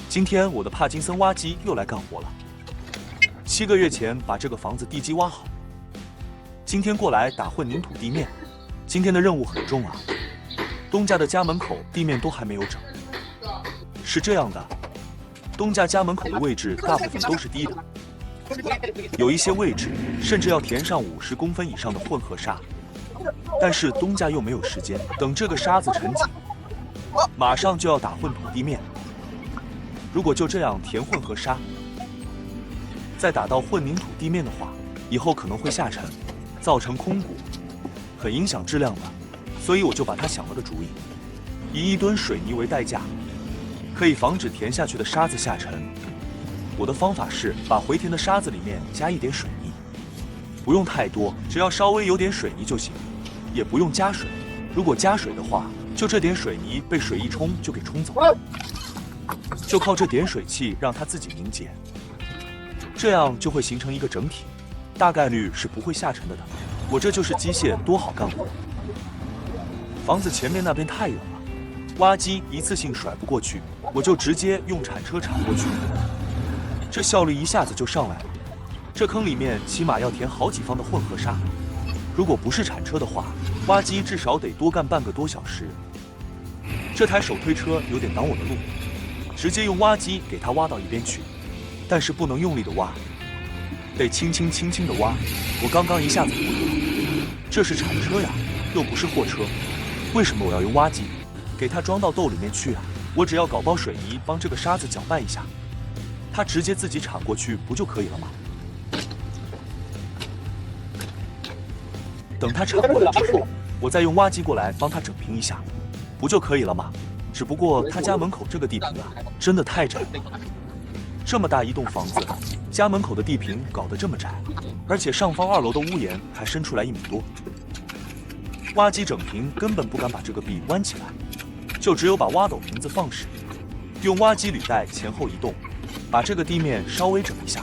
今天我的帕金森挖机又来干活了。7个月前把这个房子地基挖好，今天过来打混凝土地面。今天的任务很重啊，东家的家门口地面都还没有整。是这样的，东家家门口的位置大部分都是低的，有一些位置甚至要填上50公分以上的混合沙。但是东家又没有时间，等这个沙子沉紧，马上就要打混土地面。如果就这样填混合沙，再打到混凝土地面的话，以后可能会下沉，造成空鼓，很影响质量的。所以我就把他想了个主意，以1吨水泥为代价，可以防止填下去的沙子下沉。我的方法是把回填的沙子里面加一点水泥，不用太多，只要稍微有点水泥就行，也不用加水。如果加水的话，就这点水泥被水一冲就给冲走了，就靠这点水汽让它自己凝结，这样就会形成一个整体，大概率是不会下沉的。我这就是机械，多好干活。房子前面那边太远了，挖机一次性甩不过去，我就直接用铲车铲过去，这效率一下子就上来了。这坑里面起码要填好几方的混合沙，如果不是铲车的话，挖机至少得多干半个多小时。这台手推车有点挡我的路，直接用挖机给它挖到一边去，但是不能用力的挖，得轻轻的挖。我刚刚一下子糊涂了，这是铲车呀，又不是货车，为什么我要用挖机给它装到豆里面去啊？我只要搞包水泥帮这个沙子搅拌一下，它直接自己铲过去不就可以了吗？等它铲过来之后，我再用挖机过来帮它整平一下，不就可以了吗？只不过他家门口这个地坪啊，真的太窄了。这么大一栋房子，家门口的地坪搞得这么窄，而且上方2楼的屋檐还伸出来1米多。挖机整平根本不敢把这个壁弯起来，就只有把挖斗瓶子放实，用挖机履带前后移动，把这个地面稍微整一下，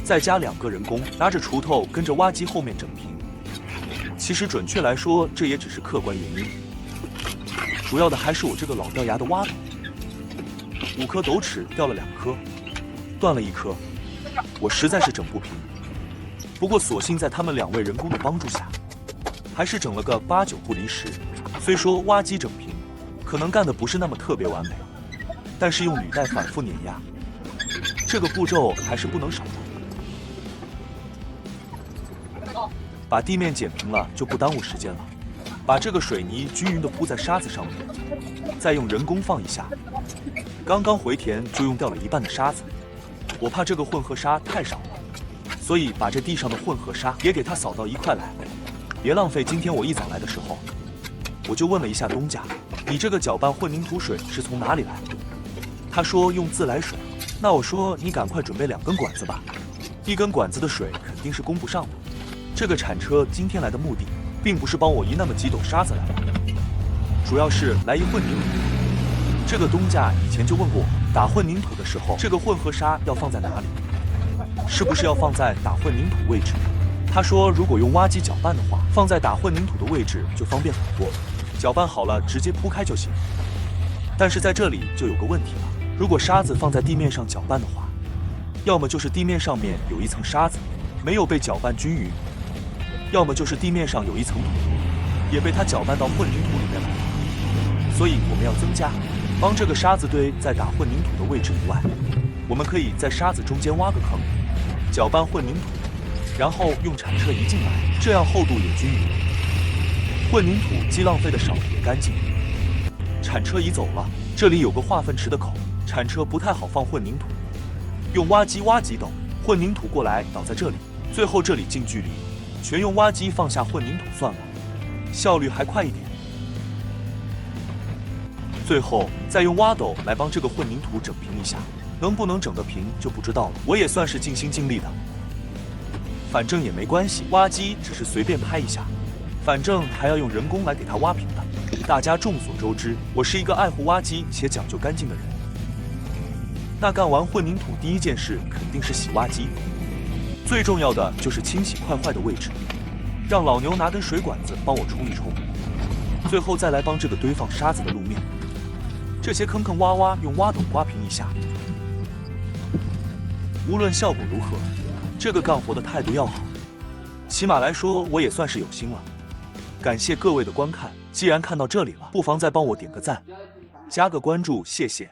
再加2个人工拿着锄头跟着挖机后面整平。其实准确来说，这也只是客观原因，主要的还是我这个老掉牙的挖斗，5颗斗齿掉了2颗，断了1颗，我实在是整不平。不过所幸在他们2位人工的帮助下，还是整了个8、9不离十。虽说挖机整平可能干的不是那么特别完美，但是用履带反复碾压，这个步骤还是不能少做。把地面剪平了就不耽误时间了，把这个水泥均匀地铺在沙子上面，再用人工放一下。刚刚回填就用掉了1半的沙子，我怕这个混合沙太少了，所以把这地上的混合沙也给它扫到一块来，别浪费。今天我一早来的时候，我就问了一下东家，你这个搅拌混凝土水是从哪里来？他说用自来水。那我说你赶快准备2根管子吧，1根管子的水肯定是供不上的。这个铲车今天来的目的，并不是帮我移那么几斗沙子来了，主要是来移混凝土。这个东家以前就问过我，打混凝土的时候，这个混合沙要放在哪里？是不是要放在打混凝土位置？他说如果用挖机搅拌的话，放在打混凝土的位置就方便很多，搅拌好了直接铺开就行。但是在这里就有个问题了，如果沙子放在地面上搅拌的话，要么就是地面上面有一层沙子没有被搅拌均匀，要么就是地面上有一层土，也被它搅拌到混凝土里面来了。所以我们要增加，帮这个沙子堆在打混凝土的位置以外，我们可以在沙子中间挖个坑，搅拌混凝土，然后用铲车移进来，这样厚度也均匀，混凝土既浪费的少也干净。铲车移走了，这里有个化粪池的口，铲车不太好放混凝土，用挖机挖几斗，混凝土过来倒在这里，最后这里近距离全用挖机放下混凝土算了，效率还快一点。最后再用挖斗来帮这个混凝土整平一下，能不能整得平就不知道了，我也算是尽心尽力的。反正也没关系，挖机只是随便拍一下，反正还要用人工来给它挖平的。大家众所周知，我是一个爱护挖机且讲究干净的人。那干完混凝土第一件事肯定是洗挖机，最重要的就是清洗快坏的位置，让老牛拿根水管子帮我冲一冲，最后再来帮这个堆放沙子的路面。这些坑坑洼洼用挖斗刮平一下。无论效果如何，这个干活的态度要好，起码来说我也算是有心了。感谢各位的观看，既然看到这里了，不妨再帮我点个赞，加个关注，谢谢。